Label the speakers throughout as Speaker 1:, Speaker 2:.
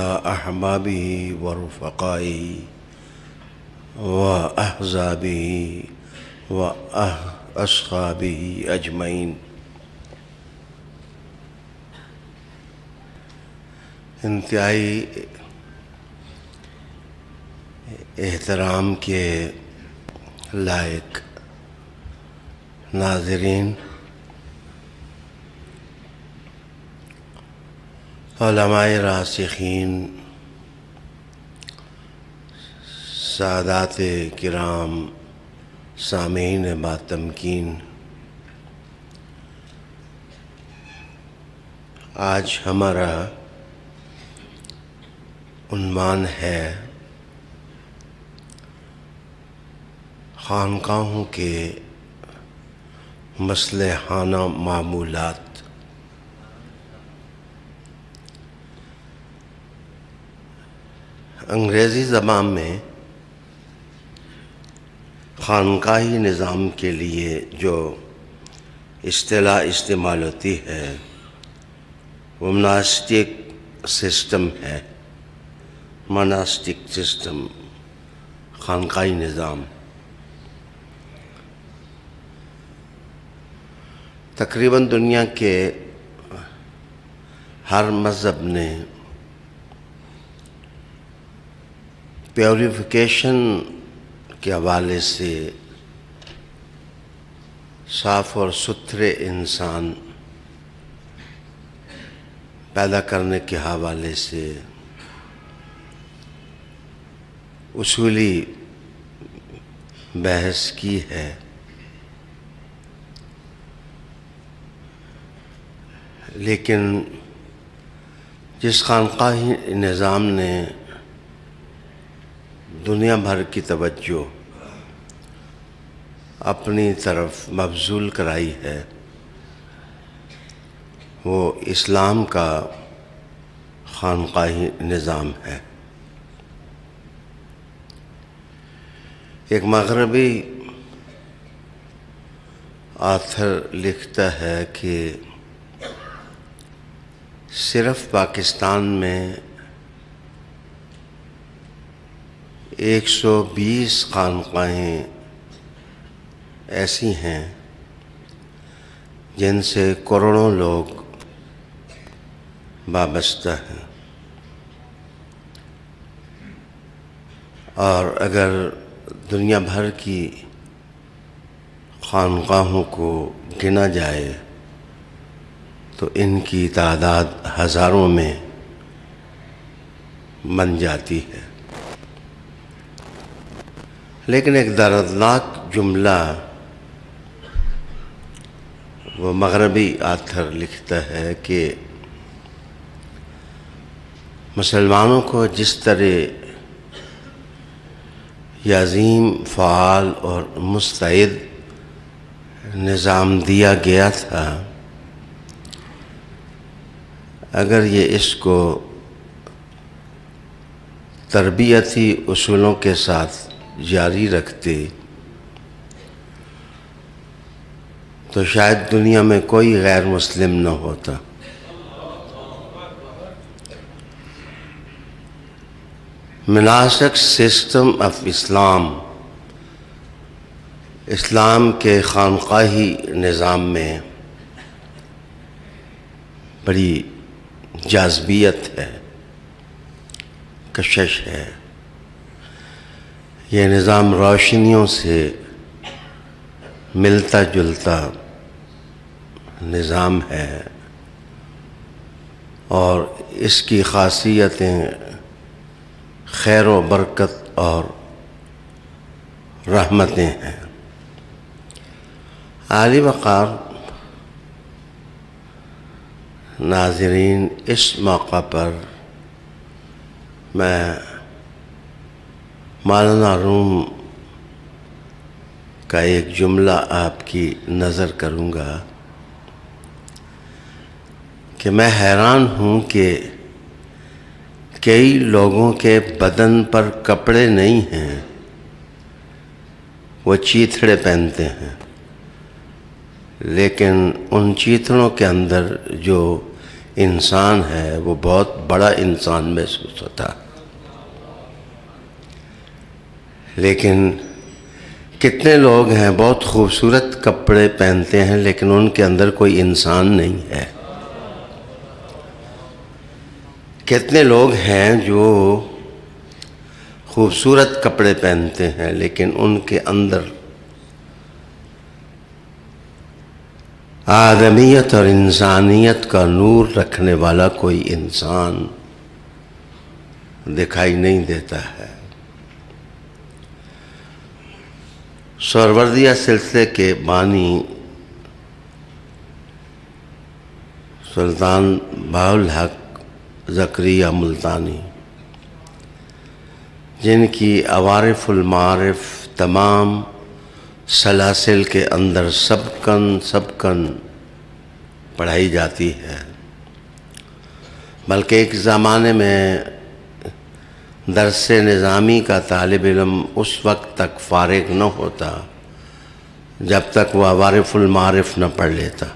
Speaker 1: أحبابه ورفقائه وأحزابه وأصحابه أجمعين. انتہائی احترام کے لائق ناظرین، علماء راسخین، سادات کرام، سامعین با تمکین، آج ہمارا عنوان ہے خانقاہوں کے مصلحانہ معمولات۔ انگریزی زبان میں خانقاہی نظام کے لیے جو اصطلاح استعمال ہوتی ہے وہ مناسٹک سسٹم ہے۔ مناسٹک سسٹم، خانقاہی نظام۔ تقریباً دنیا کے ہر مذہب نے پیوریفیکیشن کے حوالے سے صاف اور ستھرے انسان پیدا کرنے کے حوالے سے اصولی بحث کی ہے، لیکن جس خانقاہی نظام نے دنیا بھر کی توجہ اپنی طرف مبذول کرائی ہے وہ اسلام کا خانقاہی نظام ہے۔ ایک مغربی آتھر لکھتا ہے کہ صرف پاکستان میں 120 خانقاہیں ایسی ہیں جن سے کروڑوں لوگ وابستہ ہیں، اور اگر دنیا بھر کی خانقاہوں کو گنا جائے تو ان کی تعداد ہزاروں میں بن جاتی ہے۔ لیکن ایک دردناک جملہ وہ مغربی آتھر لکھتا ہے کہ مسلمانوں کو جس طرح یہ عظیم، فعال اور مستعد نظام دیا گیا تھا، اگر یہ اس کو تربیتی اصولوں کے ساتھ جاری رکھتے تو شاید دنیا میں کوئی غیر مسلم نہ ہوتا۔ مناسک سسٹم آف اسلام، اسلام کے خانقاہی نظام میں بڑی جاذبیت ہے، کشش ہے۔ یہ نظام روشنیوں سے ملتا جلتا نظام ہے، اور اس کی خاصیتیں خیر و برکت اور رحمتیں ہیں۔ عالی وقار ناظرین، اس موقع پر میں مولانا روم کا ایک جملہ آپ کی نظر کروں گا کہ میں حیران ہوں کہ کئی لوگوں کے بدن پر کپڑے نہیں ہیں، وہ چیتھڑے پہنتے ہیں، لیکن ان چیتھڑوں کے اندر جو انسان ہے وہ بہت بڑا انسان محسوس ہوتا، لیکن کتنے لوگ ہیں بہت خوبصورت کپڑے پہنتے ہیں لیکن ان کے اندر کوئی انسان نہیں ہے۔ کتنے لوگ ہیں جو خوبصورت کپڑے پہنتے ہیں لیکن ان کے اندر آدمیت اور انسانیت کا نور رکھنے والا کوئی انسان دکھائی نہیں دیتا ہے۔ سہروردیہ سلسلے کے بانی سلطان بہاءالحق زکریا ملتانی، جن کی عوارف المعارف تمام سلاسل کے اندر سبکن پڑھائی جاتی ہے، بلکہ ایک زمانے میں درس نظامی کا طالب علم اس وقت تک فارغ نہ ہوتا جب تک وہ عوارف المعارف نہ پڑھ لیتا۔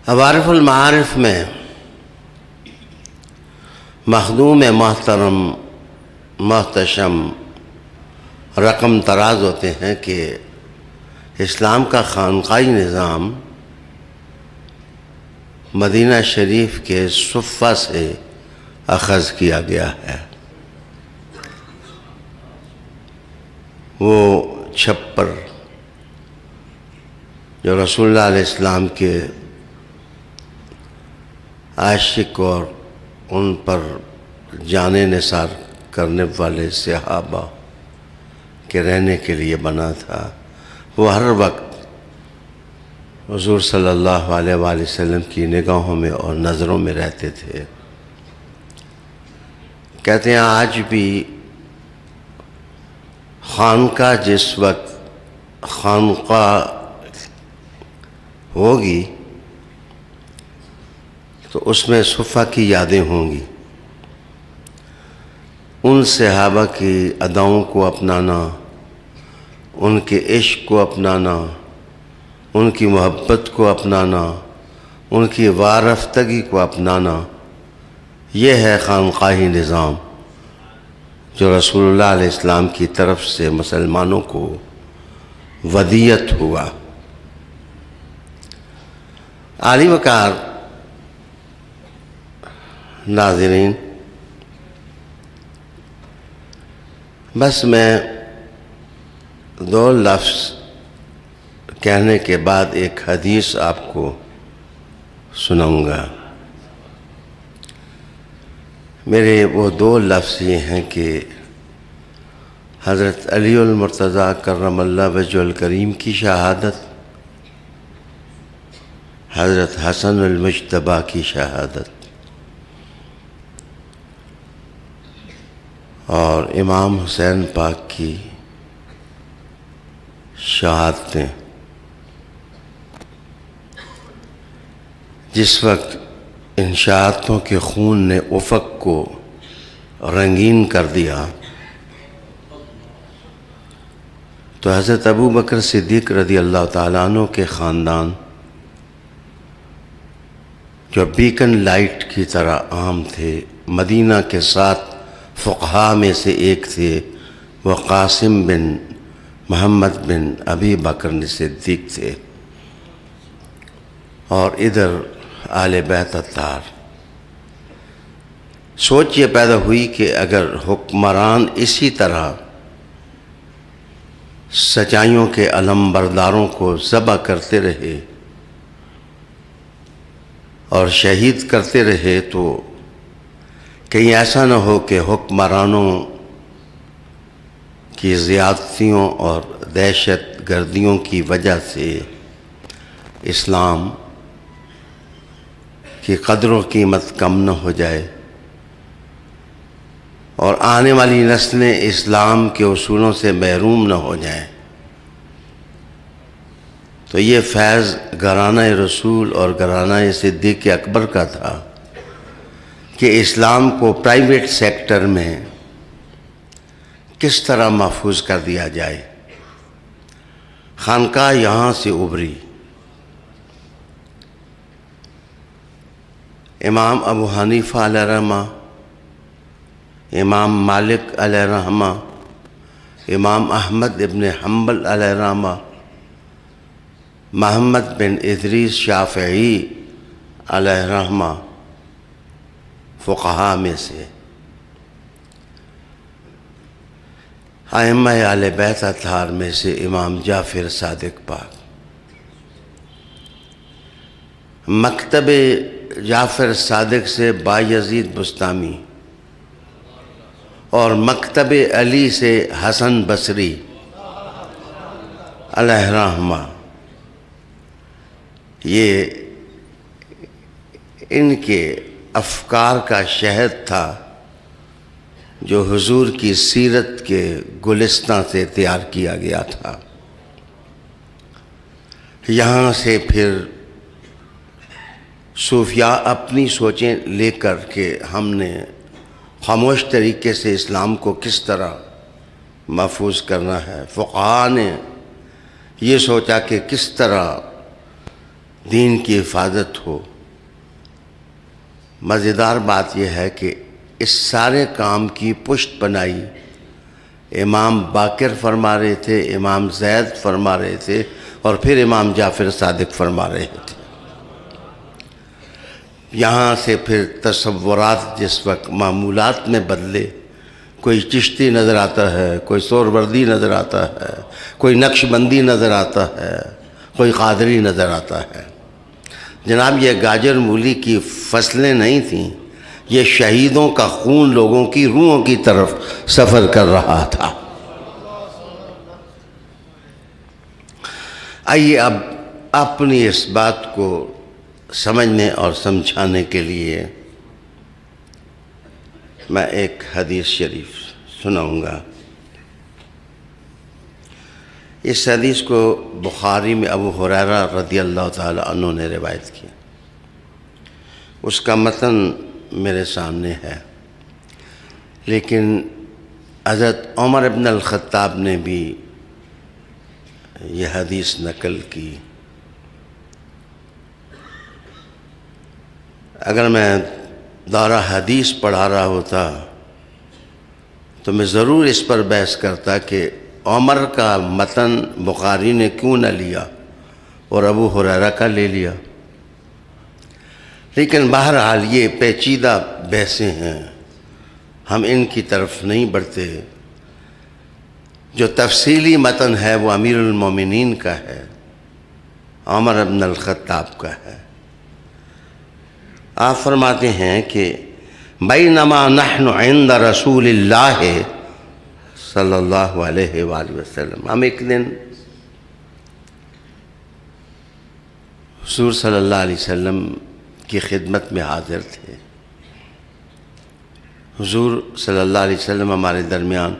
Speaker 1: عوارف المعارف میں مخدوم محترم محتشم رقم تراز ہوتے ہیں کہ اسلام کا خانقاہی نظام مدینہ شریف کے صفہ سے اخذ کیا گیا ہے۔ وہ چھپر جو رسول اللہ علیہ السلام کے عاشق اور ان پر جان نثار کرنے والے صحابہ کے رہنے کے لیے بنا تھا، وہ ہر وقت حضور صلی اللہ علیہ وآلہ وسلم کی نگاہوں میں اور نظروں میں رہتے تھے۔ کہتے ہیں آج بھی خانقاہ جس وقت خانقاہ ہوگی تو اس میں صفہ کی یادیں ہوں گی، ان صحابہ کی اداؤں کو اپنانا، ان کے عشق کو اپنانا، ان کی محبت کو اپنانا، ان کی وارفتگی کو اپنانا، یہ ہے خانقاہی نظام جو رسول اللہ علیہ السلام کی طرف سے مسلمانوں کو ودیت ہوا۔ عالی وقار ناظرین، بس میں دو لفظ کہنے کے بعد ایک حدیث آپ کو سناؤں گا۔ میرے وہ دو لفظ یہ ہیں کہ حضرت علی المرتضیٰ کرم اللہ وجہہ الکریم کی شہادت، حضرت حسن المجتبیٰ کی شہادت اور امام حسین پاک کی شہادتیں، جس وقت ان شہادتوں کے خون نے افق کو رنگین کر دیا تو حضرت ابو بکر صدیق رضی اللہ تعالیٰ عنہ کے خاندان جو بیکن لائٹ کی طرح عام تھے، مدینہ کے 7 فقہاء میں سے ایک تھے، وہ قاسم بن محمد بن ابی بکر صدیق تھے، اور ادھر آل بیت اطہار۔ سوچ یہ پیدا ہوئی کہ اگر حکمران اسی طرح سچائیوں کے علم برداروں کو ذبح کرتے رہے اور شہید کرتے رہے تو کہیں ایسا نہ ہو کہ حکمرانوں کی زیادتیوں اور دہشت گردیوں کی وجہ سے اسلام کی قدر و قیمت کم نہ ہو جائے اور آنے والی نسلیں اسلام کے اصولوں سے محروم نہ ہو جائیں۔ تو یہ فیض گھرانہ رسول اور گھرانہ صدیق اکبر کا تھا کہ اسلام کو پرائیویٹ سیکٹر میں کس طرح محفوظ کر دیا جائے۔ خانقاہ یہاں سے ابھری، امام ابو حنیفہ علیہ رحمہ، امام مالک علیہ رحمہ، امام احمد ابن حنبل علیہ رحمہ، محمد بن ادریس شافعی علیہ رحمہ فقہا میں سے، ائمہ اہل بیت اطہار میں سے امام جعفر صادق پاک، مکتب جعفر صادق سے بایزید بستامی اور مکتب علی سے حسن بصری علیہ رحمہ، یہ ان کے افکار کا شہد تھا جو حضور کی سیرت کے گلستان سے تیار کیا گیا تھا۔ یہاں سے پھر صوفیاء اپنی سوچیں لے کر کے ہم نے خاموش طریقے سے اسلام کو کس طرح محفوظ کرنا ہے، فقہاء نے یہ سوچا کہ کس طرح دین کی حفاظت ہو۔ مزیدار بات یہ ہے کہ اس سارے کام کی پشت بنائی امام باقر فرما رہے تھے، امام زید فرما رہے تھے، اور پھر امام جعفر صادق فرما رہے تھے۔ یہاں سے پھر تصورات جس وقت معمولات میں بدلے، کوئی چشتی نظر آتا ہے، کوئی سہروردی نظر آتا ہے، کوئی نقش بندی نظر آتا ہے، کوئی قادری نظر آتا ہے۔ جناب یہ گاجر مولی کی فصلیں نہیں تھیں، یہ شہیدوں کا خون لوگوں کی روحوں کی طرف سفر کر رہا تھا۔ آئیے اب اپنی اس بات کو سمجھنے اور سمجھانے کے لیے میں ایک حدیث شریف سناؤں گا۔ اس حدیث کو بخاری میں ابو ہریرہ رضی اللہ تعالی عنہ نے روایت کی، اس کا متن میرے سامنے ہے، لیکن حضرت عمر ابن الخطاب نے بھی یہ حدیث نقل کی۔ اگر میں دورہ حدیث پڑھا رہا ہوتا تو میں ضرور اس پر بحث کرتا کہ عمر کا متن بخاری نے کیوں نہ لیا اور ابو ہریرہ کا لے لیا، لیکن بہرحال یہ پیچیدہ بحثیں ہیں، ہم ان کی طرف نہیں بڑھتے۔ جو تفصیلی متن ہے وہ امیر المومنین کا ہے، عمر ابن الخطاب کا ہے۔ آپ فرماتے ہیں کہ بینما نحن عند رسول اللہ صلی اللہ علیہ وآلہ وسلم، ہم ایک دن حضور صلی اللہ علیہ وسلم کی خدمت میں حاضر تھے۔ حضور صلی اللہ علیہ وسلم ہمارے درمیان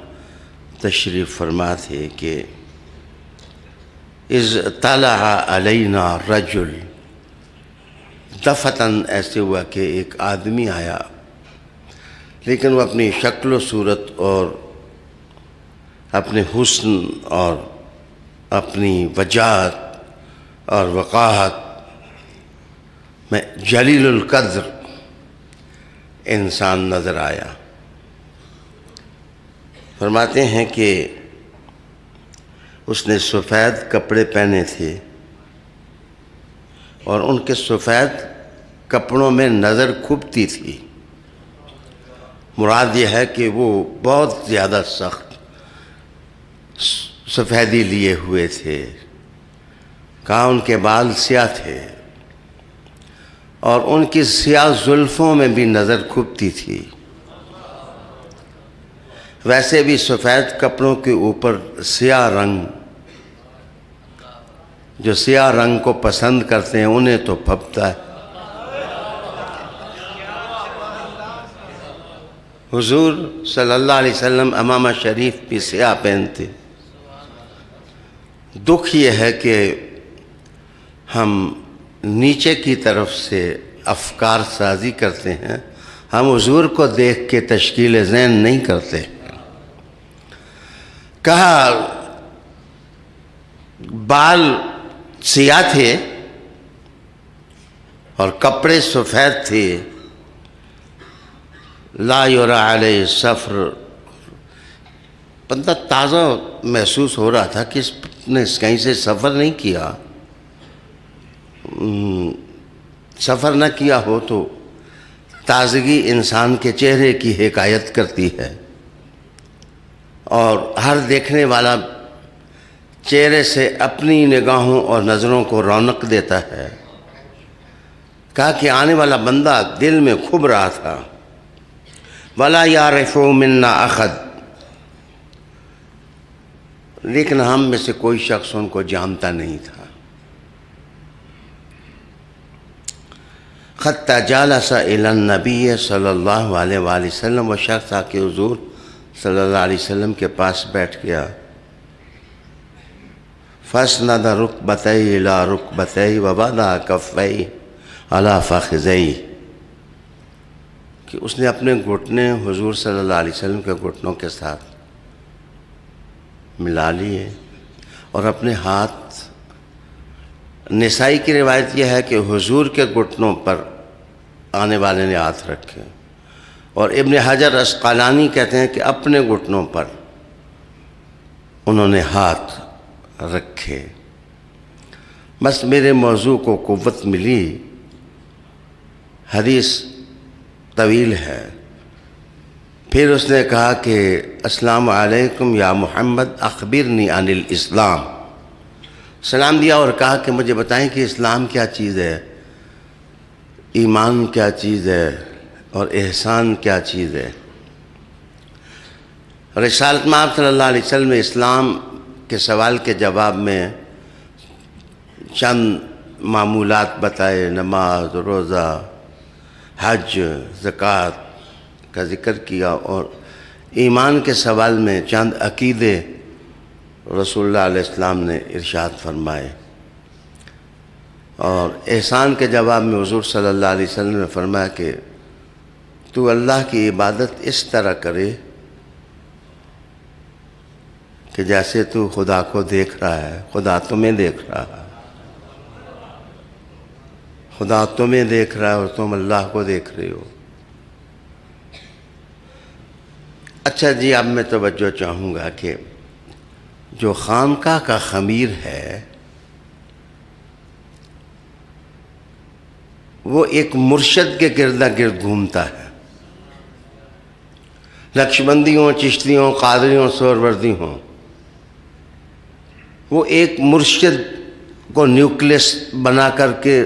Speaker 1: تشریف فرما تھے کہ اذ طلع علینا رجل، دفتن ایسے ہوا کہ ایک آدمی آیا، لیکن وہ اپنی شکل و صورت اور اپنے حسن اور اپنی وجاہت اور وقاحت میں جلیل القدر انسان نظر آیا۔ فرماتے ہیں کہ اس نے سفید کپڑے پہنے تھے اور ان کے سفید کپڑوں میں نظر کھبتی تھی۔ مراد یہ ہے کہ وہ بہت زیادہ سخت سفیدی لیے ہوئے تھے، کہا ان کے بال سیاہ تھے اور ان کی سیاہ زلفوں میں بھی نظر کھبتی تھی۔ ویسے بھی سفید کپڑوں کے اوپر سیاہ رنگ، جو سیاہ رنگ کو پسند کرتے ہیں انہیں تو پھبتا ہے۔ حضور صلی اللہ علیہ وسلم امامہ شریف بھی سیاہ پہنتے۔ دکھ یہ ہے کہ ہم نیچے کی طرف سے افکار سازی کرتے ہیں، ہم حضور کو دیکھ کے تشکیل ذہن نہیں کرتے۔ کہا بال سیاہ تھے اور کپڑے سفید تھے، لا یرا علیہ سفر، بندہ تازہ محسوس ہو رہا تھا کہ اس نے کہیں سے سفر نہیں کیا. سفر نہ کیا ہو تو تازگی انسان کے چہرے کی حکایت کرتی ہے، اور ہر دیکھنے والا چہرے سے اپنی نگاہوں اور نظروں کو رونق دیتا ہے. کہا کہ آنے والا بندہ دل میں کھب رہا تھا. وَلَا يَعْرِفُ مِنَّا أَحَدٌ، لیکن ہم میں سے کوئی شخص ان کو جانتا نہیں تھا. حتیٰ جالس الی النبی صلی اللہ علیہ وآلہ وسلم، وہ شخص تھا کہ حضور صلی اللہ علیہ وسلم کے پاس بیٹھ گیا. فَأَسْنَدَ رُكْبَتَيْهِ إِلَىٰ رُكْبَتَيْهِ وَوَضَعَ كَفَّيْهِ عَلَىٰ فَخِذَيْهِ، کہ اس نے اپنے گھٹنے حضور صلی اللہ علیہ وسلم کے گھٹنوں کے ساتھ ملا لیے، اور اپنے ہاتھ، نسائی کی روایت یہ ہے کہ حضور کے گھٹنوں پر آنے والے نے ہاتھ رکھے، اور ابن حجر عسقلانی کہتے ہیں کہ اپنے گھٹنوں پر انہوں نے ہاتھ رکھے. بس میرے موضوع کو قوت ملی. حدیث طویل ہے. پھر اس نے کہا کہ السلام علیکم یا محمد اخبرنی عن الاسلام، سلام دیا اور کہا کہ مجھے بتائیں کہ اسلام کیا چیز ہے، ایمان کیا چیز ہے، اور احسان کیا چیز ہے. رسالت مآب صلی اللہ علیہ وسلم نے اسلام کے سوال کے جواب میں چند معمولات بتائے، نماز، روزہ، حج، زکوٰۃ کا ذکر کیا، اور ایمان کے سوال میں چند عقیدے رسول اللہ علیہ السلام نے ارشاد فرمائے. اور احسان کے جواب میں حضور صلی اللہ علیہ وسلم نے فرمایا کہ تو اللہ کی عبادت اس طرح کرے کہ جیسے تو خدا کو دیکھ رہا ہے، خدا تمہیں دیکھ رہا ہے. خدا تمہیں دیکھ رہا ہے اور تم اللہ کو دیکھ رہے ہو. اچھا جی، اب میں توجہ چاہوں گا کہ جو خانقاہ کا خمیر ہے وہ ایک مرشد کے گردا گرد گھومتا ہے. نقشبندی ہوں، چشتی ہوں، قادری ہوں، سہروردی ہوں، وہ ایک مرشد کو نیوکلس بنا کر کے،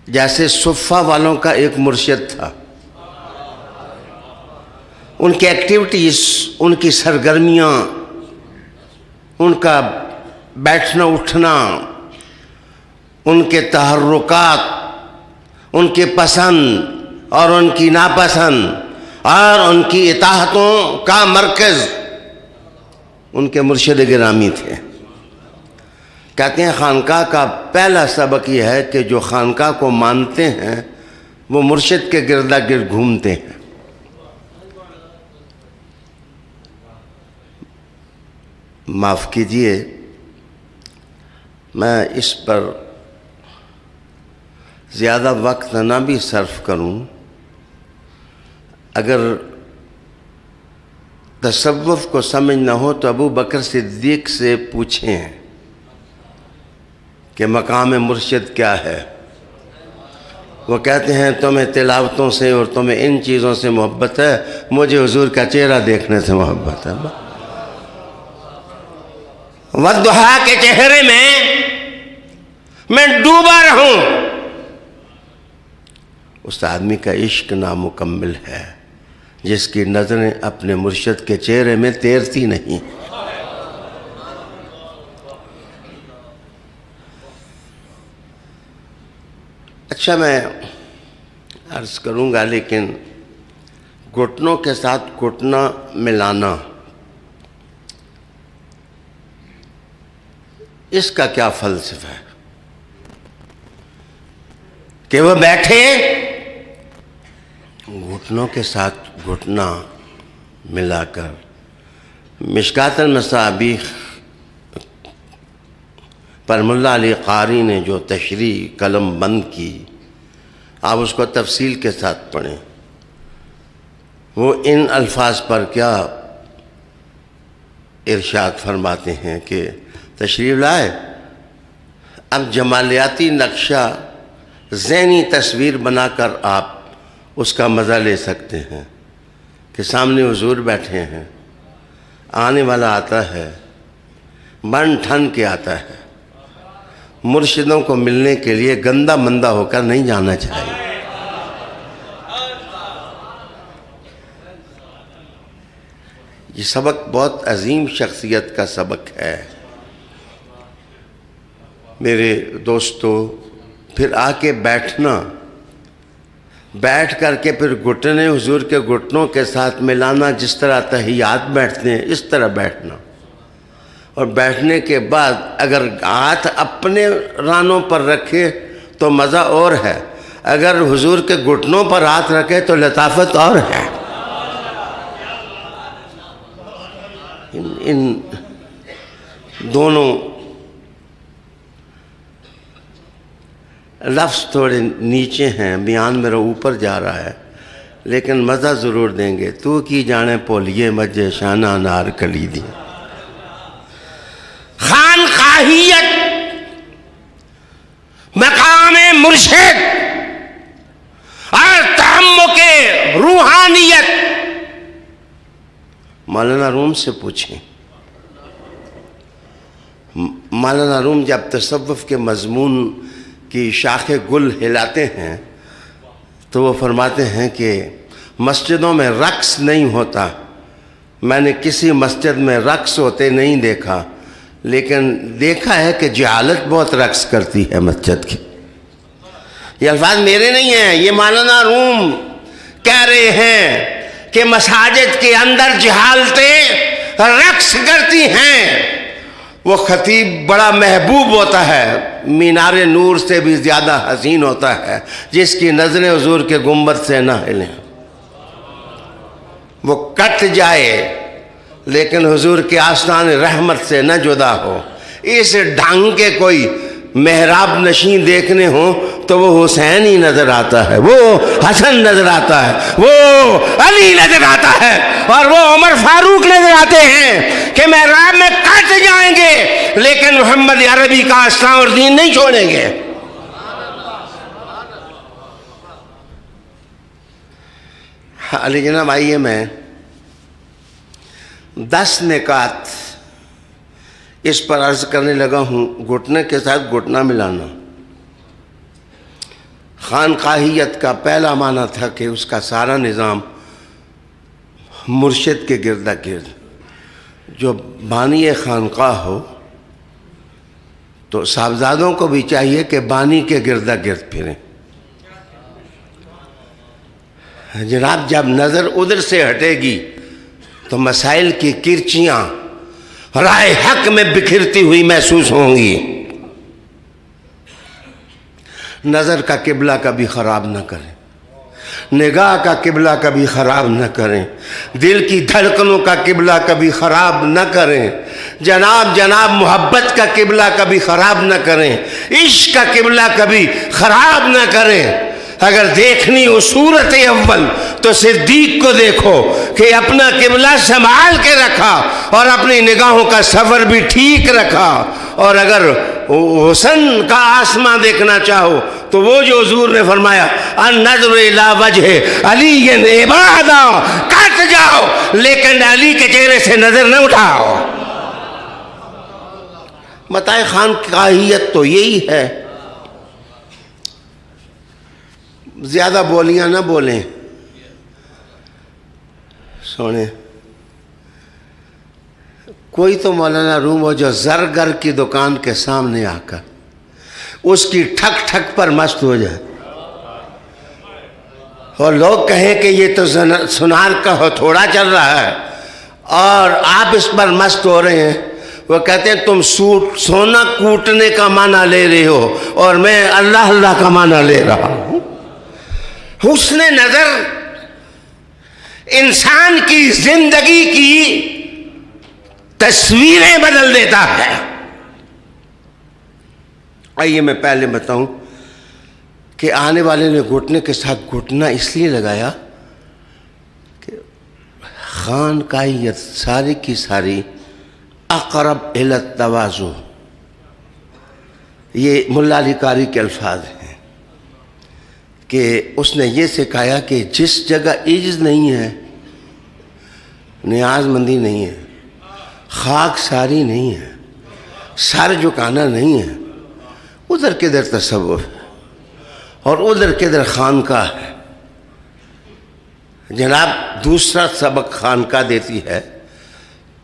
Speaker 1: جیسے صفہ والوں کا ایک مرشد تھا، ان کی ایکٹیویٹیز، ان کی سرگرمیاں، ان کا بیٹھنا اٹھنا، ان کے تحرکات، ان کے پسند اور ان کی ناپسند اور ان کی اطاعتوں کا مرکز ان کے مرشد گرامی تھے. کہتے ہیں خانقاہ کا پہلا سبق یہ ہے کہ جو خانقاہ کو مانتے ہیں وہ مرشد کے گردا گرد گھومتے ہیں. معاف کیجئے، میں اس پر زیادہ وقت نہ بھی صرف کروں. اگر تصوف کو سمجھ نہ ہو تو ابو بکر صدیق سے پوچھیں کہ مقام مرشد کیا ہے. وہ کہتے ہیں تمہیں تلاوتوں سے اور تمہیں ان چیزوں سے محبت ہے، مجھے حضور کا چہرہ دیکھنے سے محبت ہے. والضحیٰ کے چہرے میں ڈوبا رہوں. اس آدمی کا عشق نامکمل ہے جس کی نظریں اپنے مرشد کے چہرے میں تیرتی نہیں. اچھا، میں عرض کروں گا، لیکن گھٹنوں کے ساتھ گھٹنا ملانا، اس کا کیا فلسفہ ہے کہ وہ بیٹھے گھٹنوں کے ساتھ گھٹنا ملا کر. مشکوٰۃ المصابیح پر ملا علی قاری نے جو تشریح قلم بند کی، آپ اس کو تفصیل کے ساتھ پڑھیں، وہ ان الفاظ پر کیا ارشاد فرماتے ہیں کہ تشریف لائے، اب جمالیاتی نقشہ ذہنی تصویر بنا کر آپ اس کا مزہ لے سکتے ہیں کہ سامنے حضور بیٹھے ہیں، آنے والا آتا ہے، بن ٹھن کے آتا ہے، مرشدوں کو ملنے کے لیے گندا مندہ ہو کر نہیں جانا چاہیے۔ یہ سبق بہت عظیم شخصیت کا سبق ہے میرے دوستو۔ پھر آ کے بیٹھنا، بیٹھ کر کے پھر گھٹنے حضور کے گھٹنوں کے ساتھ ملانا، جس طرح تحیات بیٹھتے ہیں اس طرح بیٹھنا، اور بیٹھنے کے بعد اگر ہاتھ اپنے رانوں پر رکھے تو مزہ اور ہے، اگر حضور کے گھٹنوں پر ہاتھ رکھے تو لطافت اور ہے۔ ان دونوں لفظ تھوڑے نیچے ہیں، بیان میرا اوپر جا رہا ہے، لیکن مزہ ضرور دیں گے۔ تو کی جانے پولیے مجھے شانہ نار کلیدی، خانقاہیت مقام مرشد اور تعمق روحانیت۔ مولانا روم سے پوچھیں، مولانا روم جب تصوف کے مضمون کی شاخ گل ہلاتے ہیں تو وہ فرماتے ہیں کہ مسجدوں میں رقص نہیں ہوتا، میں نے کسی مسجد میں رقص ہوتے نہیں دیکھا، لیکن دیکھا ہے کہ جہالت بہت رقص کرتی ہے مسجد کی۔ یہ الفاظ میرے نہیں ہیں، یہ مولانا روم کہہ رہے ہیں کہ مساجد کے اندر جہالتیں رقص کرتی ہیں۔ وہ خطیب بڑا محبوب ہوتا ہے، مینار نور سے بھی زیادہ حسین ہوتا ہے، جس کی نظریں حضور کے گنبد سے نہ ہلیں، وہ کٹ جائے لیکن حضور کے آستان رحمت سے نہ جدا ہو۔ اس ڈھنگ کے کوئی محراب نشین دیکھنے ہوں تو وہ حسین ہی نظر آتا ہے، وہ حسن نظر آتا ہے، وہ علی نظر آتا ہے، اور وہ عمر فاروق نظر آتے ہیں کہ محراب میں کٹ جائیں گے لیکن محمد عربی کا اسلام اور دین نہیں چھوڑیں گے۔ علی جناب آئیے، میں 10 نکات اس پر عرض کرنے لگا ہوں۔ گھٹنے کے ساتھ گھٹنا ملانا، خانقاہیت کا پہلا معنی تھا کہ اس کا سارا نظام مرشد کے گرد گرد، جو بانی خانقاہ ہو تو صاحبزادوں کو بھی چاہیے کہ بانی کے گرد گرد پھریں۔ جناب جب نظر ادھر سے ہٹے گی تو مسائل کی کرچیاں رائے حق میں بکھرتی ہوئی محسوس ہوں گی۔ نظر کا قبلہ کبھی خراب نہ کریں، نگاہ کا قبلہ کبھی خراب نہ کریں، دل کی دھڑکنوں کا قبلہ کبھی خراب نہ کریں، جناب محبت کا قبلہ کبھی خراب نہ کریں، عشق کا قبلہ کبھی خراب نہ کریں۔ اگر دیکھنی ہو صورت اول تو صدیق کو دیکھو کہ اپنا قبلہ سنبھال کے رکھا اور اپنی نگاہوں کا سفر بھی ٹھیک رکھا، اور اگر حسن کا آسمان دیکھنا چاہو تو وہ جو حضور نے فرمایا النظر الی وجہ علی عبادہ، کٹ جاؤ لیکن علی کے چہرے سے نظر نہ اٹھاؤ۔ متاع خانقاہیت تو یہی ہے۔ زیادہ بولیاں نہ بولیں، سونے کوئی تو مولانا روم ہو جو زرگر کی دکان کے سامنے آ کر اس کی ٹھک ٹھک پر مست ہو جائے اور لوگ کہیں کہ یہ تو سنار کا ہتھوڑا چل رہا ہے اور آپ اس پر مست ہو رہے ہیں۔ وہ کہتے ہیں تم سونا کوٹنے کا معنی لے رہے ہو اور میں اللہ اللہ کا معنی لے رہا ہوں۔ حسن نظر انسان کی زندگی کی تصویریں بدل دیتا ہے۔ آئیے میں پہلے بتاؤں کہ آنے والے نے گھٹنے کے ساتھ گھٹنا اس لیے لگایا کہ خانقاہیت ساری کی ساری اقرب الی التواضع، یہ ملا علی قاری کے الفاظ ہیں کہ اس نے یہ سکھایا کہ جس جگہ عجز نہیں ہے، نیاز مندی نہیں ہے، خاک ساری نہیں ہے، سر جھکانا نہیں ہے، ادھر کدھر تصوف ہے اور ادھر کدھر خانقاہ ہے۔ جناب دوسرا سبق خانقاہ دیتی ہے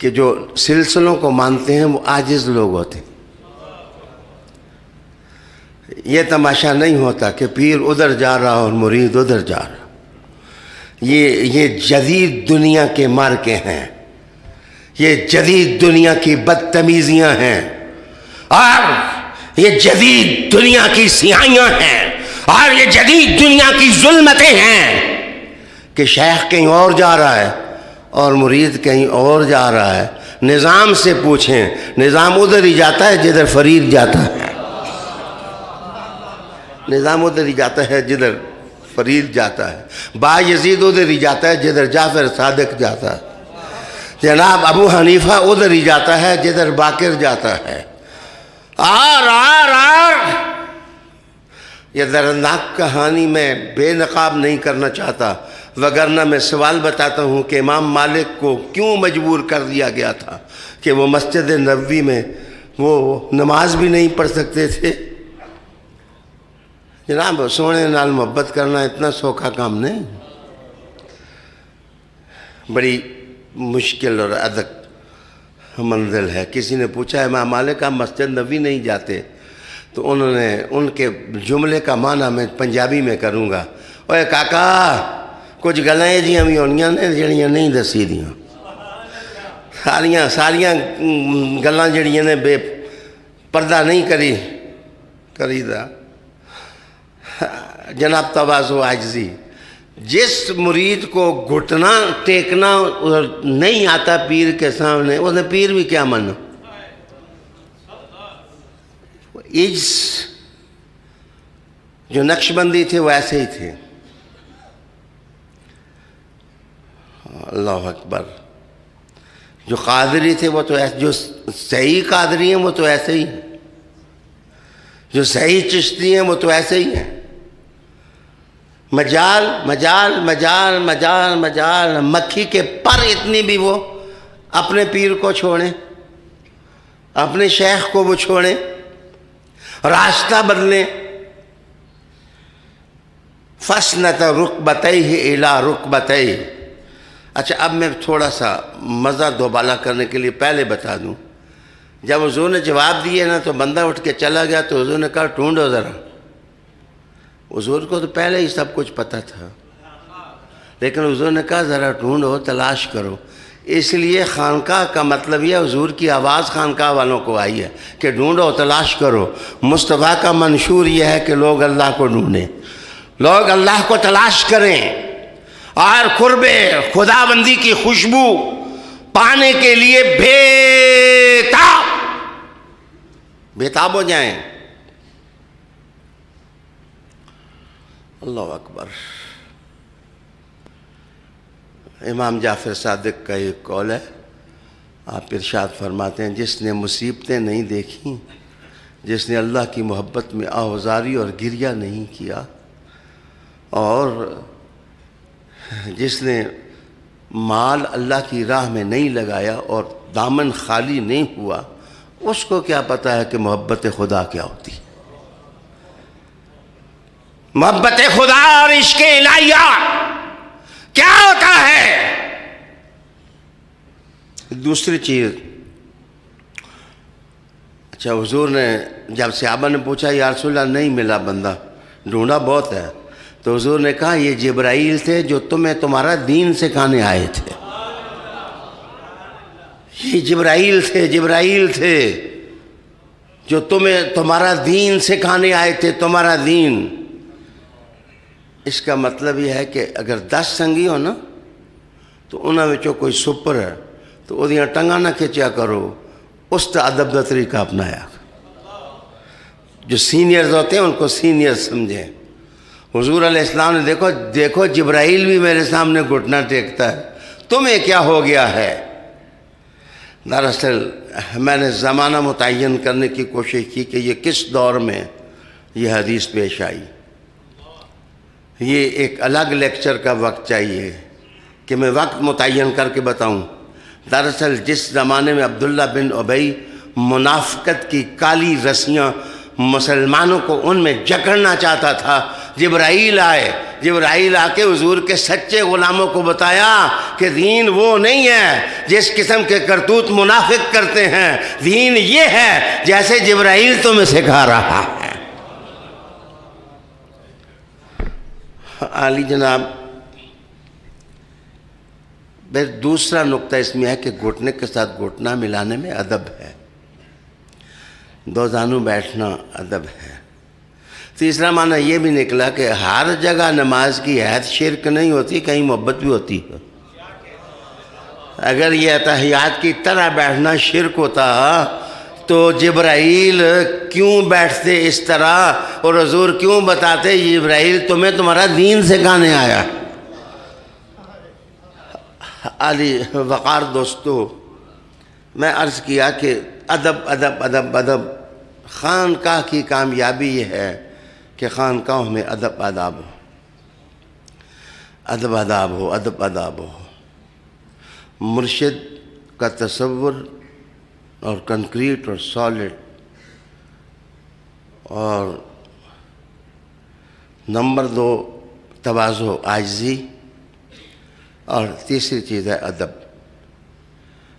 Speaker 1: کہ جو سلسلوں کو مانتے ہیں وہ عاجز لوگ ہوتے ہیں۔ یہ تماشا نہیں ہوتا کہ پیر ادھر جا رہا اور مرید ادھر جا رہا، یہ جدید دنیا کے مارکے ہیں، یہ جدید دنیا کی بدتمیزیاں ہیں، اور یہ جدید دنیا کی سیاہیاں ہیں، اور یہ جدید دنیا کی ظلمتیں ہیں کہ شیخ کہیں اور جا رہا ہے اور مرید کہیں اور جا رہا ہے۔ نظام سے پوچھیں، نظام ادھر ہی جاتا ہے جدھر فرید جاتا ہے، نظام ادھر ہی جاتا ہے جدھر فرید جاتا ہے، با یزید ادھر ہی جاتا ہے جدھر جعفر صادق جاتا ہے، جناب ابو حنیفہ ادھر ہی جاتا ہے جدھر باقر جاتا ہے۔ یہ دردناک کہانی میں بے نقاب نہیں کرنا چاہتا، وگرنہ میں سوال بتاتا ہوں کہ امام مالک کو کیوں مجبور کر دیا گیا تھا کہ وہ مسجد نبوی میں وہ نماز بھی نہیں پڑھ سکتے تھے۔ جناب سونے نال محبت کرنا اتنا سوکھا کام نہیں، بڑی مشکل اور ادک منزل ہے۔ کسی نے پوچھا امام مالک آپ مسجد نبوی نہیں جاتے؟ تو انہوں نے ان کے جملے کا معنی میں پنجابی میں کروں گا، اوے کاکا کچھ گلیں جیاں بھی ہونیاں نے جڑیاں نہیں دسی دیاں، ساریاں گلاں جڑیاں نے بے پردہ نہیں کری دا۔ جناب تواضع عاجزی، جس مرید کو گھٹنا ٹیکنا نہیں آتا پیر کے سامنے، اس نے پیر بھی کیا مانا؟ عجز جو نقش بندی تھے وہ ایسے ہی تھے۔ اللہ اکبر، جو قادری تھے وہ تو ایسے، جو صحیح قادری ہیں وہ تو ایسے ہی ہیں، جو صحیح چشتی ہیں وہ تو ایسے ہی ہیں۔ مجال مجال مجال مجال مجال، مکھی کے پر اتنی بھی وہ اپنے پیر کو چھوڑیں، اپنے شیخ کو وہ چھوڑیں، راستہ بدلیں۔ فَاسْنَتَ رُكْبَتَيْهِ إِلَىٰ رُكْبَتَيْهِ۔ اچھا اب میں تھوڑا سا مزہ دوبالا کرنے کے لیے پہلے بتا دوں، جب حضور نے جواب دیے نا تو بندہ اٹھ کے چلا گیا تو حضور نے کہا ڈھونڈو ذرا۔ حضور کو تو پہلے ہی سب کچھ پتہ تھا، لیکن حضور نے کہا ذرا ڈھونڈو، تلاش کرو۔ اس لیے خانقاہ کا مطلب یہ حضور کی آواز خانقاہ والوں کو آئی ہے کہ ڈھونڈو تلاش کرو۔ مصطفیٰ کا منشور یہ ہے کہ لوگ اللہ کو ڈھونڈیں، لوگ اللہ کو تلاش کریں، اور قرب خداوندی کی خوشبو پانے کے لیے بےتاب ہو جائیں۔ اللہ اکبر۔ امام جعفر صادق کا ایک قول ہے، آپ ارشاد فرماتے ہیں جس نے مصیبتیں نہیں دیکھیں، جس نے اللہ کی محبت میں آہوزاری اور گریہ نہیں کیا، اور جس نے مال اللہ کی راہ میں نہیں لگایا اور دامن خالی نہیں ہوا، اس کو کیا پتہ ہے کہ محبت خدا کیا ہوتی ہے۔ محبت خدا اور عشق الہیہ کیا ہوتا ہے؟ دوسری چیز، اچھا حضور نے جب صحابہ نے پوچھا یا رسول اللہ نہیں ملا بندہ، ڈھونڈا بہت ہے، تو حضور نے کہا یہ جبرائیل تھے جو تمہیں تمہارا دین سکھانے آئے تھے، یہ جبرائیل تھے جو تمہیں تمہارا دین سکھانے آئے تھے، تمہارا دین۔ اس کا مطلب یہ ہے کہ اگر 10 سنگی ہو نا تو انہوں میں کوئی سپر ہے تو وہ ٹنگا نہ کھچیا کرو، اس تا ادب دا طریقہ اپنایا۔ جو سینئرز ہوتے ہیں ان کو سینئر سمجھیں. حضور علیہ السلام نے دیکھو جبرائیل بھی میرے سامنے گھٹنا ٹیکتا ہے، تمہیں کیا ہو گیا ہے؟ دراصل میں نے زمانہ متعین کرنے کی کوشش کی کہ یہ کس دور میں یہ حدیث پیش آئی. یہ ایک الگ لیکچر کا وقت چاہیے کہ میں وقت متعین کر کے بتاؤں. دراصل جس زمانے میں عبداللہ بن ابی منافقت کی کالی رسیاں مسلمانوں کو ان میں جکڑنا چاہتا تھا، جبرائیل آ کے حضور کے سچے غلاموں کو بتایا کہ دین وہ نہیں ہے جس قسم کے کرتوت منافق کرتے ہیں، دین یہ ہے جیسے جبرائیل تمہیں سکھا رہا ہے. عالی جناب، پھر دوسرا نقطہ اس میں ہے کہ گھٹنے کے ساتھ گھٹنا ملانے میں ادب ہے، دو زانو بیٹھنا ادب ہے. تیسرا معنی یہ بھی نکلا کہ ہر جگہ نماز کی عہد شرک نہیں ہوتی، کہیں محبت بھی ہوتی ہے. اگر یہ اتحیات کی طرح بیٹھنا شرک ہوتا تو جبرائیل کیوں بیٹھتے اس طرح اور حضور کیوں بتاتے جبرائیل تمہیں تمہارا دین سکھانے آیا. علی وقار دوستو، میں عرض کیا کہ ادب ادب ادب ادب. خانقاہ کی کامیابی یہ ہے کہ خانقاہوں میں ادب آداب ہو، ادب آداب ہو، ادب آداب ہو. مرشد کا تصور اور کنکریٹ اور سالڈ، اور نمبر 2 تواضع عاجزی، اور تیسری چیز ہے ادب.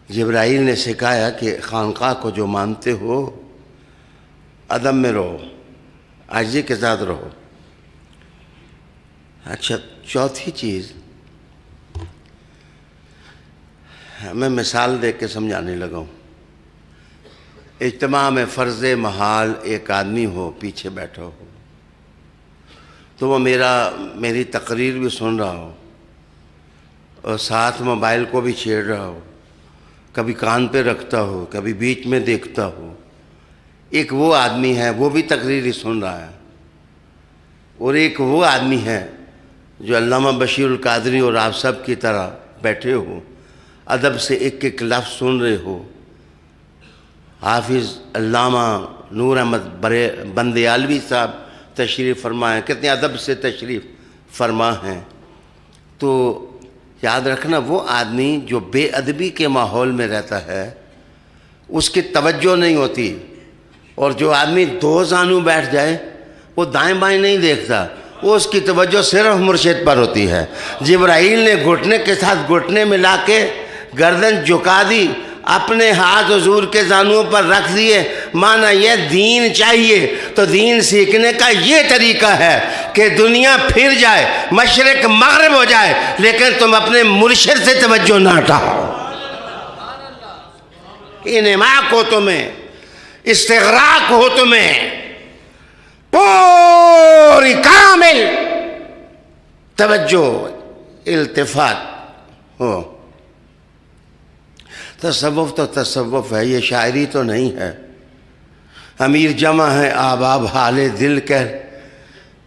Speaker 1: جبرائیل نے سکھایا کہ خانقاہ کو جو مانتے ہو ادب میں رہو، عاجزی کے ساتھ رہو. اچھا، چوتھی چیز میں مثال دے کے سمجھانے لگا ہوں. اجتماع میں فرض محال ایک آدمی ہو پیچھے بیٹھا ہو تو وہ میری تقریر بھی سن رہا ہو اور ساتھ موبائل کو بھی چھیڑ رہا ہو، کبھی کان پہ رکھتا ہو، کبھی بیچ میں دیکھتا ہو. ایک وہ آدمی ہے وہ بھی تقریر ہی سن رہا ہے، اور ایک وہ آدمی ہے جو علامہ بشیر القادری اور آپ سب کی طرح بیٹھے ہو، ادب سے ایک ایک لفظ سن رہے ہو. حافظ علامہ نور احمد بندیالوی صاحب تشریف فرما ہیں، کتنے ادب سے تشریف فرما ہیں. تو یاد رکھنا، وہ آدمی جو بے ادبی کے ماحول میں رہتا ہے اس کی توجہ نہیں ہوتی، اور جو آدمی 2 زانو بیٹھ جائے وہ دائیں بائیں نہیں دیکھتا، وہ اس کی توجہ صرف مرشد پر ہوتی ہے. جبرائیل نے گھٹنے کے ساتھ گھٹنے ملا کے گردن جھکا دی، اپنے ہاتھ حضور کے زانوں پر رکھ دیے. مانا یہ دین چاہیے تو دین سیکھنے کا یہ طریقہ ہے کہ دنیا پھر جائے، مشرق مغرب ہو جائے، لیکن تم اپنے مرشد سے توجہ نہ ہٹاؤ. انعماق ہو تمہیں، استغراق ہو تمہیں، پوری کامل توجہ التفات ہو. تصوف تو تصوف ہے، یہ شاعری تو نہیں ہے. امیر جمع ہے آباب حال دل کر،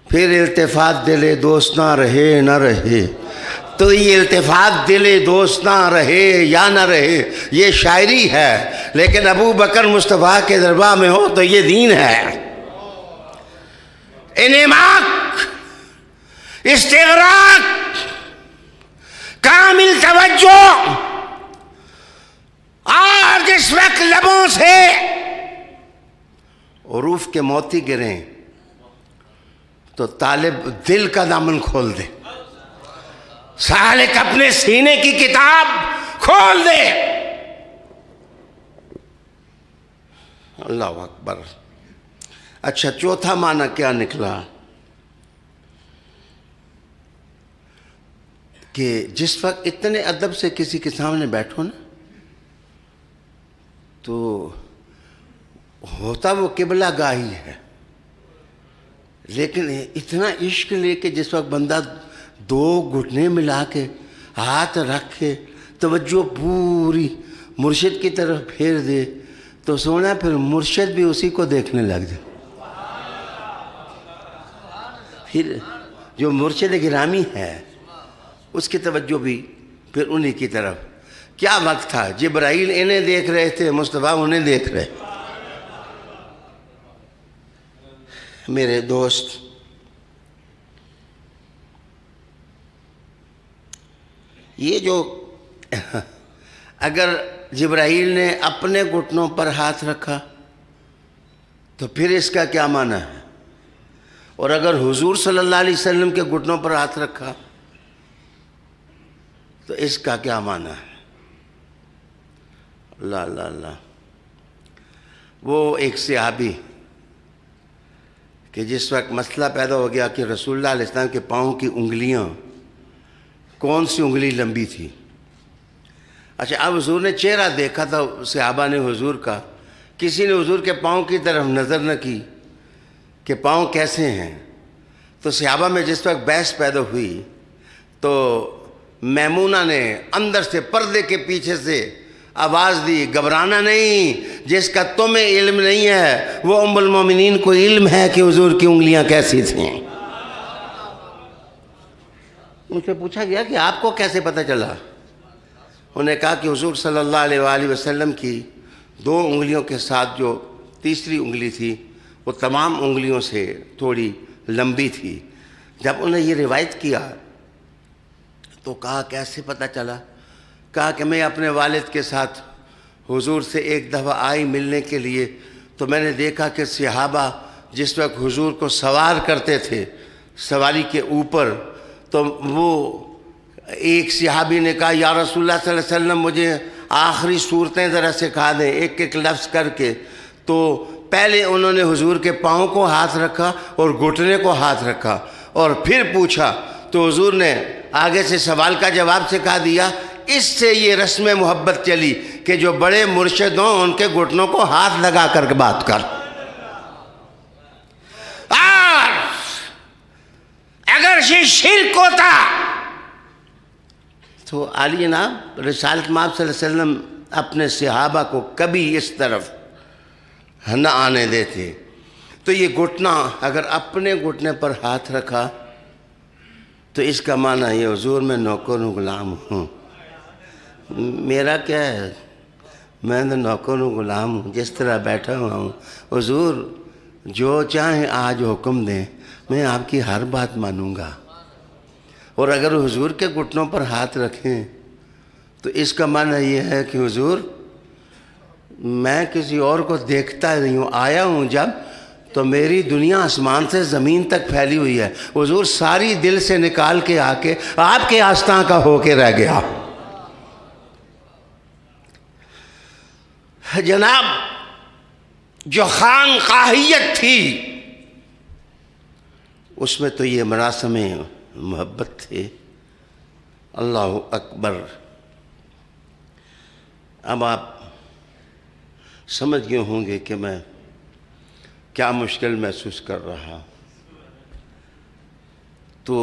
Speaker 1: پھر التفات دل دوست نہ رہے نہ رہے. تو یہ التفات دل دوست نہ رہے یا نہ رہے یہ شاعری ہے، لیکن ابو بکر مصطفیٰ کے دربار میں ہو تو یہ دین ہے. انعماق، استغراق، کامل توجہ. اور جس وقت لبوں سے حروف کے موتی گریں تو طالب دل کا دامن کھول دے، سالک اپنے سینے کی کتاب کھول دے. اللہ اکبر. اچھا، چوتھا معنی کیا نکلا کہ جس وقت اتنے ادب سے کسی کے سامنے بیٹھو نا تو ہوتا وہ قبلہ گاہی ہے، لیکن اتنا عشق لے کے جس وقت بندہ 2 گھٹنے ملا کے ہاتھ رکھ کے توجہ پوری مرشد کی طرف پھیر دے تو سونا پھر مرشد بھی اسی کو دیکھنے لگ جائے. پھر جو مرشد گرامی ہے اس کی توجہ بھی پھر انہی کی طرف. کیا وقت تھا، جبرائیل انہیں دیکھ رہے تھے، مصطفیٰ انہیں دیکھ رہے. میرے دوست، یہ جو اگر جبرائیل نے اپنے گھٹنوں پر ہاتھ رکھا تو پھر اس کا کیا معنی ہے؟ اور اگر حضور صلی اللہ علیہ وسلم کے گھٹنوں پر ہاتھ رکھا تو اس کا کیا معنی ہے؟ اللہ اللہ اللہ. وہ ایک صحابی کہ جس وقت مسئلہ پیدا ہو گیا کہ رسول اللہ علیہ السلام کے پاؤں کی انگلیاں کون سی انگلی لمبی تھی. اچھا، اب حضور نے چہرہ دیکھا تھا صحابہ نے حضور کا، کسی نے حضور کے پاؤں کی طرف نظر نہ کی کہ پاؤں کیسے ہیں. تو صحابہ میں جس وقت بحث پیدا ہوئی تو میمونہ نے اندر سے پردے کے پیچھے سے آواز دی، گھبرانا نہیں، جس کا تمہیں علم نہیں ہے وہ ام المومنین کو علم ہے کہ حضور کی انگلیاں کیسی تھیں. ان سے پوچھا گیا کہ آپ کو کیسے پتہ چلا؟ انہوں نے کہا کہ حضور صلی اللہ علیہ وآلہ وسلم کی 2 انگلیوں کے ساتھ جو تیسری انگلی تھی وہ تمام انگلیوں سے تھوڑی لمبی تھی. جب انہیں یہ روایت کیا تو کہا کیسے پتہ چلا؟ کہا کہ میں اپنے والد کے ساتھ حضور سے ایک دفعہ آئی ملنے کے لیے تو میں نے دیکھا کہ صحابہ جس وقت حضور کو سوار کرتے تھے سواری کے اوپر، تو وہ ایک صحابی نے کہا یا رسول اللہ صلی اللہ علیہ وسلم مجھے آخری صورتیں ذرا سکھا دیں ایک ایک لفظ کر کے. تو پہلے انہوں نے حضور کے پاؤں کو ہاتھ رکھا اور گھٹنے کو ہاتھ رکھا اور پھر پوچھا تو حضور نے آگے سے سوال کا جواب سکھا دیا. اس سے یہ رسم محبت چلی کہ جو بڑے مرشد ہوں ان کے گھٹنوں کو ہاتھ لگا کر بات کر. اور اگر یہ شرک ہوتا تو علی جناب رسالت مآب صلی اللہ علیہ وسلم اپنے صحابہ کو کبھی اس طرف نہ آنے دیتے. تو یہ گھٹنا اگر اپنے گھٹنے پر ہاتھ رکھا تو اس کا معنی یہ حضور میں نوکر و غلام ہوں. میرا کیا ہے، میں تو نوکر و غلام ہوں، جس طرح بیٹھا ہوا ہوں. حضور جو چاہیں آج حکم دیں، میں آپ کی ہر بات مانوں گا. اور اگر حضور کے گھٹنوں پر ہاتھ رکھیں تو اس کا معنی یہ ہے کہ حضور میں کسی اور کو دیکھتا نہیں ہوں، آیا ہوں جب تو میری دنیا آسمان سے زمین تک پھیلی ہوئی ہے. حضور ساری دل سے نکال کے آ کے آپ کے آستاں کا ہو کے رہ گیا. جناب جو خانقاہیت تھی اس میں تو یہ مراسم محبت تھے. اللہ اکبر. اب آپ سمجھ گئے ہوں گے کہ میں کیا مشکل محسوس کر رہا. تو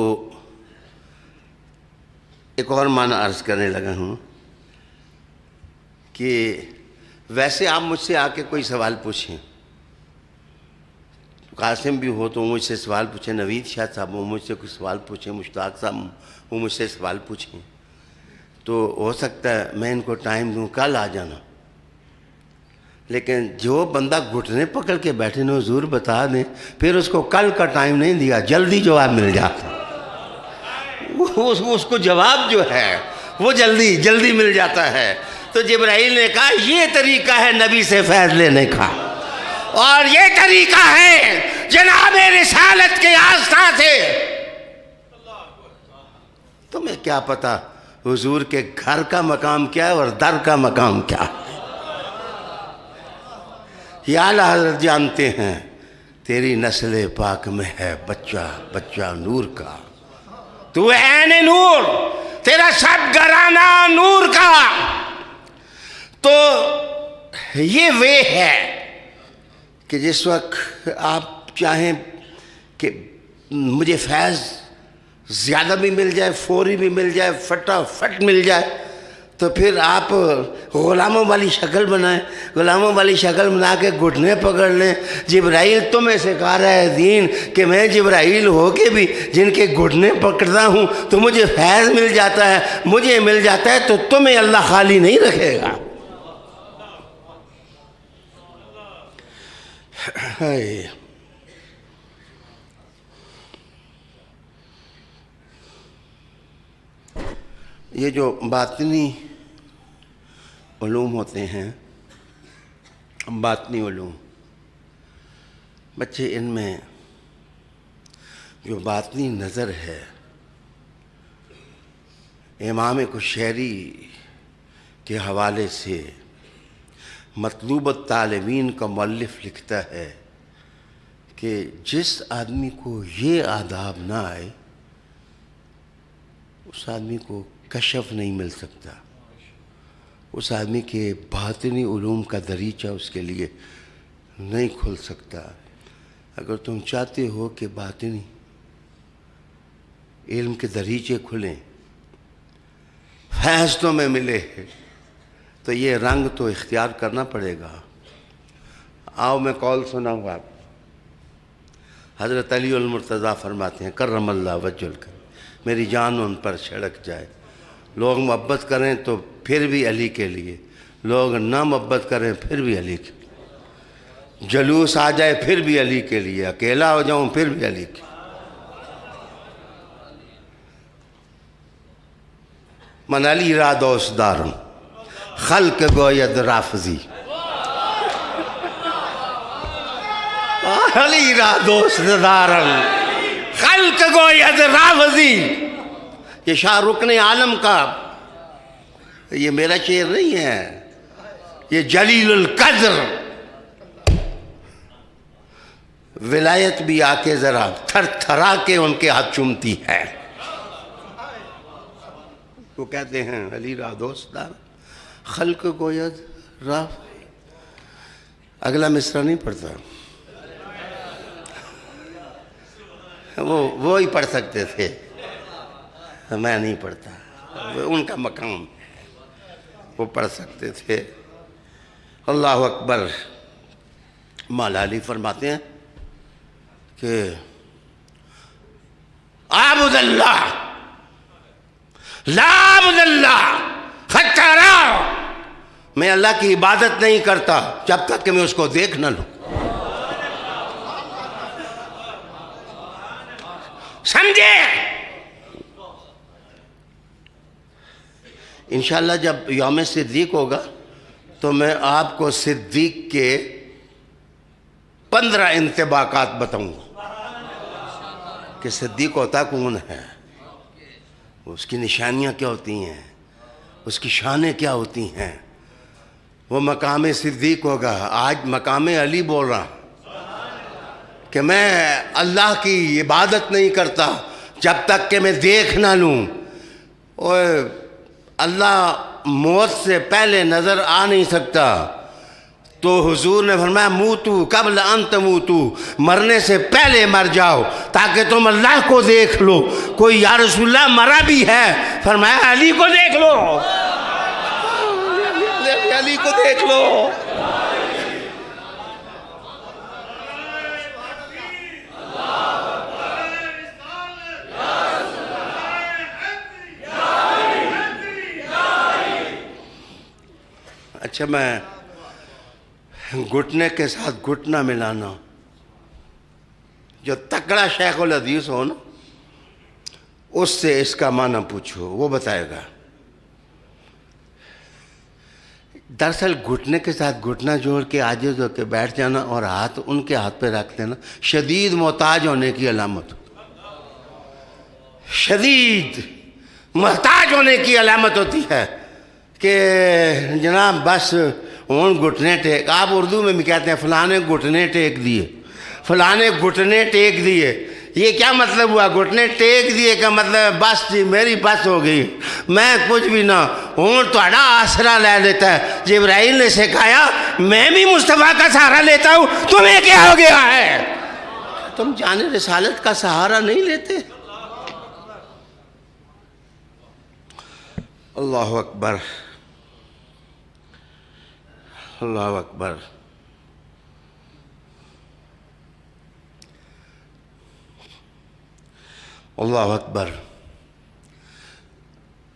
Speaker 1: ایک اور معنی عرض کرنے لگا ہوں کہ ویسے آپ مجھ سے آ کے کوئی سوال پوچھیں، قاسم بھی ہو تو مجھ سے سوال پوچھیں، نوید شاہ صاحب وہ مجھ سے کوئی سوال پوچھیں، مشتاق صاحب وہ مجھ سے سوال پوچھیں، تو ہو سکتا ہے میں ان کو ٹائم دوں کل آ جانا. لیکن جو بندہ گھٹنے پکڑ کے بیٹھے نا حضور بتا دیں، پھر اس کو کل کا ٹائم نہیں دیا، جلدی جواب مل جاتا. اس کو جواب جو ہے وہ جلدی مل جاتا ہے. تو جبرائیل نے کہا یہ طریقہ ہے نبی سے فیض لینے کا، اور یہ طریقہ ہے جناب رسالت کے آستاں سے. تمہیں کیا پتا حضور کے گھر کا مقام کیا ہے اور در کا مقام کیا ہے. یا اعلیٰ حضرت جانتے ہیں تیری نسل پاک میں ہے بچہ نور کا، تو عین نور، تیرا سب گھرانہ نور کا. تو یہ وہ ہے کہ جس وقت آپ چاہیں کہ مجھے فیض زیادہ بھی مل جائے، فوری بھی مل جائے، فٹافٹ مل جائے، تو پھر آپ غلاموں والی شکل بنائیں، غلاموں والی شکل بنا کے گھٹنے پکڑ لیں۔ جبرائیل تمہیں سکھا رہا ہے دین کہ میں جبرائیل ہو کے بھی جن کے گھٹنے پکڑتا ہوں تو مجھے فیض مل جاتا ہے، مجھے مل جاتا ہے، تو تمہیں اللہ خالی نہیں رکھے گا۔ یہ جو باطنی علوم ہوتے ہیں، باطنی علوم، بچے ان میں جو باطنی نظر ہے، امام کشیری کے حوالے سے مطلوب الطالبین کا مؤلف لکھتا ہے کہ جس آدمی کو یہ آداب نہ آئے اس آدمی کو کشف نہیں مل سکتا، اس آدمی کے باطنی علوم کا دریچہ اس کے لیے نہیں کھل سکتا۔ اگر تم چاہتے ہو کہ باطنی علم کے دریچے کھلیں، فیض تمہیں ملے، تو یہ رنگ تو اختیار کرنا پڑے گا۔ آؤ میں قول سناؤں آپ۔ حضرت علی المرتضیٰ فرماتے ہیں کرم اللہ وجہ الکریم، میری جان ان پر چھڑک جائے۔ لوگ محبت کریں تو پھر بھی علی کے لیے، لوگ نہ محبت کریں پھر بھی علی کے لیے، جلوس آ جائے پھر بھی علی کے لیے، اکیلا ہو جاؤں پھر بھی علی کے لیے۔ من علی را دوست دارم خلق گوید رافضی، علی را دوست دارم خلق گوید رافضی۔ یہ شاہ رکن عالم کا، یہ میرا شعر نہیں ہے، یہ جلیل القدر ولایت بھی آ کے ذرا تھر تھرا کے ان کے ہاتھ چومتی ہے۔ وہ کہتے ہیں علی را دوست دار خلق گوید راف۔ اگلا مصرع نہیں پڑھتا، وہ ہی پڑھ سکتے تھے، میں نہیں پڑھتا، ان کا مقام، وہ پڑھ سکتے تھے۔ اللہ اکبر۔ مولا علی فرماتے ہیں کہ اعبد اللہ لا اعبد اللہ حتی را، میں اللہ کی عبادت نہیں کرتا جب تک کہ میں اس کو دیکھ نہ لوں۔ سمجھے؟ انشاءاللہ جب یوم صدیق ہوگا تو میں آپ کو صدیق کے 15 انطباقات بتاؤں گا کہ صدیق ہوتا کون ہے، اس کی نشانیاں کیا ہوتی ہیں، اس کی شانیں کیا ہوتی ہیں۔ وہ مقام صدیق ہوگا۔ آج مقام علی بول رہا کہ میں اللہ کی عبادت نہیں کرتا جب تک کہ میں دیکھ نہ لوں۔ اور اللہ موت سے پہلے نظر آ نہیں سکتا، تو حضور نے فرمایا موتو قبل ان تموتو، مرنے سے پہلے مر جاؤ تاکہ تم اللہ کو دیکھ لو۔ کوئی یا رسول اللہ مرا بھی ہے، فرمایا علی کو دیکھ لو، علی کو دیکھ لو۔ اچھا، میں گھٹنے کے ساتھ گھٹنا ملانا، جو تکڑا شیخ الحدیث ہو نا اس سے اس کا معنی پوچھو، وہ بتائے گا۔ دراصل گھٹنے کے ساتھ گھٹنا جوڑ کے عاجز ہو کے بیٹھ جانا اور ہاتھ ان کے ہاتھ پہ رکھ دینا شدید محتاج ہونے کی علامت، شدید محتاج ہونے کی علامت ہوتی ہے کہ جناب بس اون گھٹنے ٹیک۔ آپ اردو میں بھی کہتے ہیں فلاں نے گھٹنے ٹیک دیے، فلاں نے گھٹنے ٹیک دیے۔ یہ کیا مطلب ہوا؟ گھٹنے ٹیک دیے کا مطلب بس جی میری بس ہو گئی، میں کچھ بھی نہ ہوں، تھوڑا آسرا لے لیتا ہے۔ جبرائیل نے سکھایا میں بھی مصطفیٰ کا سہارا لیتا ہوں، تمہیں کیا ہو گیا ہے؟ تم جان رسالت کا سہارا نہیں لیتے؟ اللہ اکبر۔ اللہ اکبر. اللہ اکبر.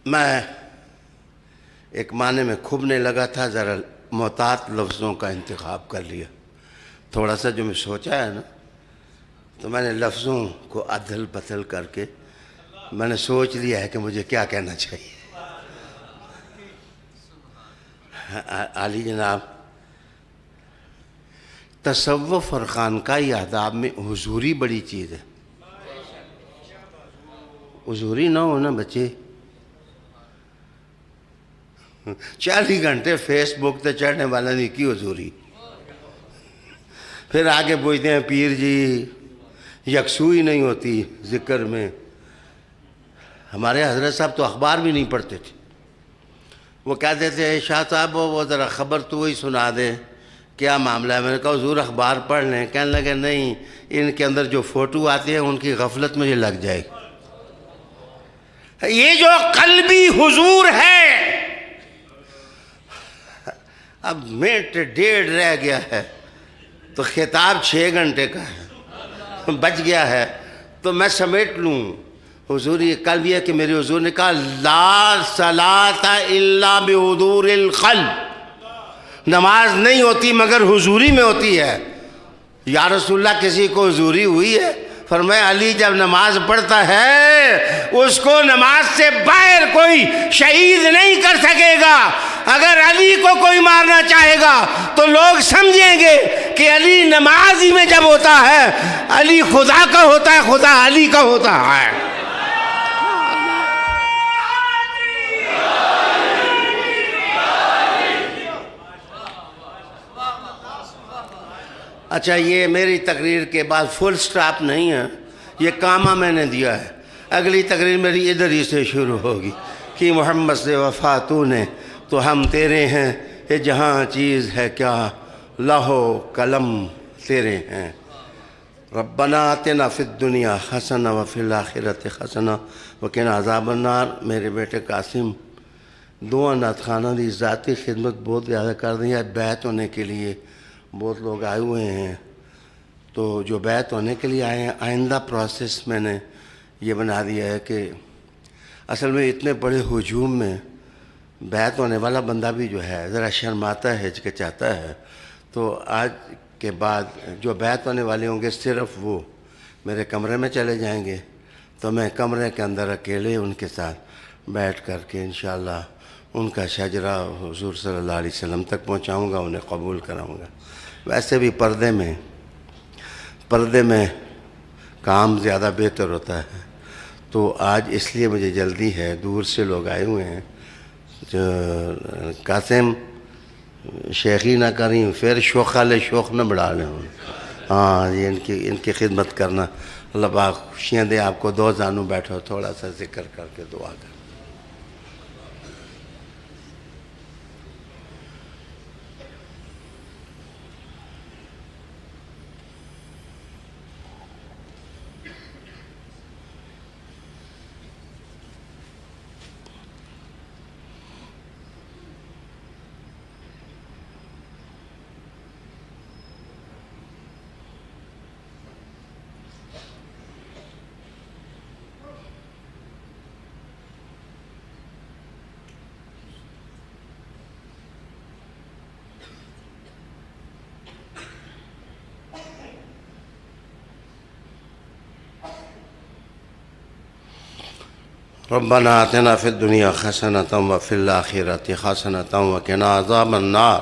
Speaker 1: میں ایک معنی میں کھبنے لگا تھا، ذرا محتاط لفظوں کا انتخاب کر لیا. تھوڑا سا جو میں سوچا ہے نا، تو میں نے لفظوں کو عدل بدل کر کے میں نے سوچ لیا ہے کہ مجھے کیا کہنا چاہیے. عالی جناب، تصوف اور خانقاہی آداب میں حضوری بڑی چیز ہے. حضوری نہ ہونا بچے، 40 گھنٹے فیس بک تے چڑھنے والا نہیں کی حضوری. پھر آگے پوچھتے ہیں پیر جی یکسوئی نہیں ہوتی ذکر میں. ہمارے حضرت صاحب تو اخبار بھی نہیں پڑھتے تھے. وہ کہتے تھے شاہ صاحب وہ ذرا خبر تو وہی سنا دے، کیا معاملہ ہے؟ میں نے کہا حضور اخبار پڑھ لیں. کہنے لگے نہیں، ان کے اندر جو فوٹو آتی ہے ان کی غفلت مجھے لگ جائے گی. یہ جو قلبی حضور ہے، اب منٹ 1.5 رہ گیا ہے تو خطاب 6 گھنٹے کا ہے، بچ گیا ہے تو میں سمیٹ لوں. حضور یہ قلب یہ کہ میرے حضور نے کہا لا صلاۃ الا بحضور القلب، نماز نہیں ہوتی مگر حضوری میں ہوتی ہے. یا رسول اللہ کسی کو حضوری ہوئی ہے؟ فرمایا علی جب نماز پڑھتا ہے اس کو نماز سے باہر کوئی شہید نہیں کر سکے گا. اگر علی کو کوئی مارنا چاہے گا تو لوگ سمجھیں گے کہ علی نماز ہی میں جب ہوتا ہے علی خدا کا ہوتا ہے، خدا علی کا ہوتا ہے. اچھا، یہ میری تقریر کے بعد فل سٹاپ نہیں ہے، یہ کامہ میں نے دیا ہے. اگلی تقریر میری ادھر ہی سے شروع ہوگی کہ محمد سے وفا تو نے تو ہم تیرے ہیں، یہ جہاں چیز ہے کیا لوح و قلم تیرے ہیں. ربنا آتنا فی الدنیا حسنہ وفی الآخرۃ حسنہ وقنا عذاب النار. میرے بیٹے قاسم دعا نعت خانہ دی ذاتی خدمت بہت زیادہ کر دیں. بیعت ہونے کے لیے بہت لوگ آئے ہوئے ہیں، تو جو بیعت ہونے کے لیے آئے ہیں آئندہ پروسیس میں نے یہ بنا دیا ہے کہ اصل میں اتنے بڑے ہجوم میں بیعت ہونے والا بندہ بھی جو ہے ذرا شرماتا ہے، ہچکچاتا ہے. تو آج کے بعد جو بیعت ہونے والے ہوں گے صرف وہ میرے کمرے میں چلے جائیں گے، تو میں کمرے کے اندر اکیلے ان کے ساتھ بیٹھ کر کے انشاءاللہ ان کا شجرہ حضور صلی اللہ علیہ وسلم تک پہنچاؤں گا، انہیں قبول کراؤں گا. ویسے بھی پردے میں کام زیادہ بہتر ہوتا ہے، تو آج اس لیے مجھے جلدی ہے، دور سے لوگ آئے ہوئے ہیں. جو قاسم شیخی نہ کریں پھر شوخالے شوخ نہ بڑھا لیں. ہاں یہ ان کی خدمت کرنا. اللہ پاک خوشیاں دے آپ کو. 2 زانوں بیٹھو، تھوڑا سا ذکر کر کے دعا کر. ربنا آتنا فی الدنیا حسنۃ وفی الآخرۃ حسنۃ وقنا عذاب النار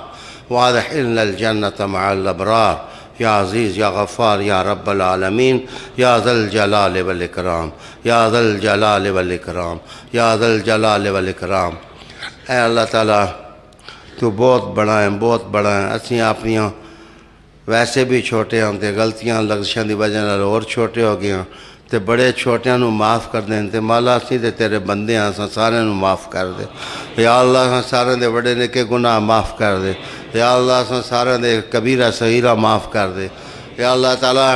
Speaker 1: وادخلنا الجنۃ مع الابرار. یا عزیز یا غفار یا رب العالمین یا ذا الجلال والاکرام یا ذا الجلال والاکرام یا ذا الجلال والاکرام. اے اللہ تعالیٰ تو بہت بڑا ہے، بہت بڑا ہے. اسی اپنیاں ویسے بھی چھوٹے ہوں تے غلطیاں لغزشاں دی وجہ نال اور چھوٹے ہو گئے ہوں تے بڑے چھوٹیاں نو معاف کر دیں. تے مولا اسی تے تیرے بندے ہاں، اساں سارے نو معاف کر دے. یا اللہ اساں سارے دے بڑے نکے گناہ معاف کر دے. یا اللہ اساں سارے دے کبیرہ صغیرہ معاف کر دے. یا اللہ تعالیٰ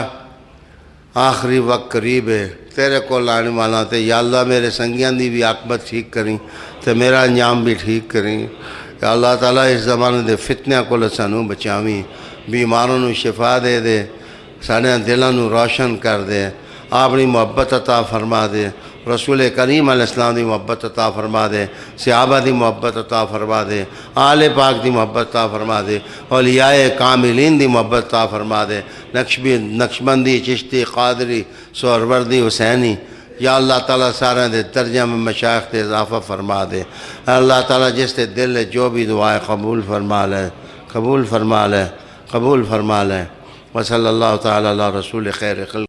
Speaker 1: آخری وقت قریب ہے، تیرے کو لانے والا تے یا اللہ میرے سنگیاں دی بھی عاقبت ٹھیک کریں تے میرا انجام بھی ٹھیک کریں. یا اللہ تعالیٰ اس زمانے دے فتنیاں کو سانو بچاویں، بیماروں نو شفا دے دے، ساڑے دلاں نو روشن کر دے، اپنی محبت عطا فرما دے، رسول کریم علیہ السلام دی محبت عطا فرما دے، صحابہ دی محبت عطا فرما دے، آل پاک دی محبت عطا فرما دے، اولیاء کاملین دی محبت عطا فرما دے، نقشبندی، چشتی، قادری، سہروردی، حسینی، یا اللہ تعالیٰ سارے دے درجہ میں مشائخ تے اضافہ فرما دے۔ اللہ تعالیٰ جس تے دل ہے جو بھی دعائیں قبول فرما لے، قبول فرما لے، قبول فرما لے۔ وصلی اللہ تعالیٰ علی رسول خیر خلق۔